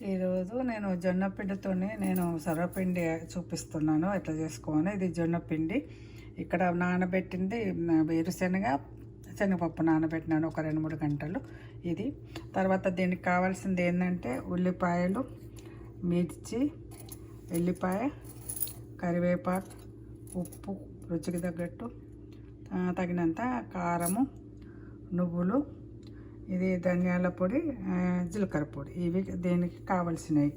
ఈరోజు నేను జొన్న పిండితోనే సర్వపిండి చూపిస్తున్నాను ఎట్లా చేసుకోవాలో. ఇది జొన్న పిండి. ఇక్కడ నానబెట్టింది వేరుశనగ, శనగపప్పు నానబెట్టినాను ఒక 2-3 గంటలు. ఇది తర్వాత దీనికి కావాల్సింది ఏంటంటే ఉల్లిపాయలు, మిర్చి, ఎల్లిపాయ, కరివేపాకు, ఉప్పు రుచికి తగ్గట్టు, తగినంత కారము, నువ్వులు, ఇది ధనియాల పొడి, జీలకర్ర పొడి. ఇవి దీనికి కావాల్సినవి.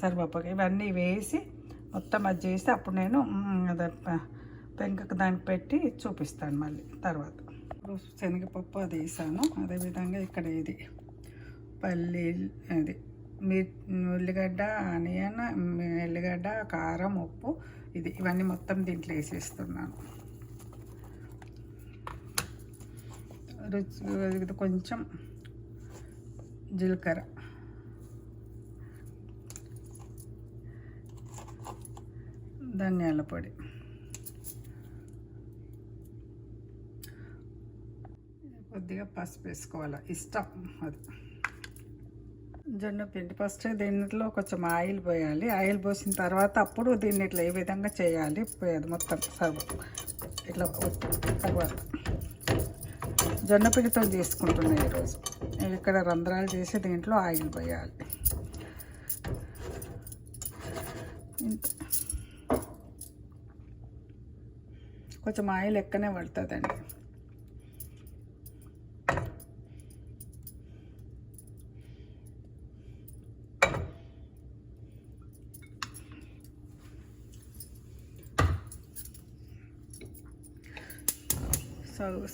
సర్వపకి ఇవన్నీ వేసి మొత్తం అది చేసి అప్పుడు నేను అదే పెంకకు దానికి పెట్టి చూపిస్తాను మళ్ళీ తర్వాత. శనగపప్పు అది వేసాను. అదేవిధంగా ఇక్కడ ఇది పల్లి, అది ఉల్లిగడ్డ, ఆనియన్, ఎల్లిగడ్డ, కారం, ఉప్పు, ఇవన్నీ మొత్తం దీంట్లో వేసేస్తున్నాను. రుచి కొంచెం జీలకర్ర, ధనియాల పొడి, కొద్దిగా పసుపు వేసుకోవాలి, ఇష్టం అది. జొన్న పిండి ఫస్ట్ దీంట్లో కొంచెం ఆయిల్ పోయాలి. ఆయిల్ పోసిన తర్వాత అప్పుడు దీన్ని ఇట్లా ఏ విధంగా చేయాలి అది మొత్తం సర్వ ఇట్లా తర్వాత జొన్న పిండితో చేసుకుంటున్నాయి ఈరోజు. ఇక్కడ రంధ్రాలు చేసి దీంట్లో ఆయిల్ పోయాలి. కొంచెం ఆయిల్ ఎక్కనే పడుతుందండి.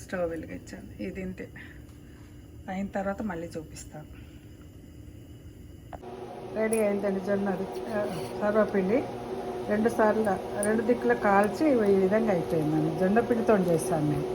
స్టవ్ వెలిగించాను. ఇది ఇంతే. అయిన తర్వాత మళ్ళీ చూపిస్తాను. రెడీ అయిందండి జొన్నది సర్వపిండి. 2 సార్లు 2 దిక్కులు కాల్చి ఈ విధంగా అయిపోయిందండి. జొన్న పిండితో చేస్తాను నేను.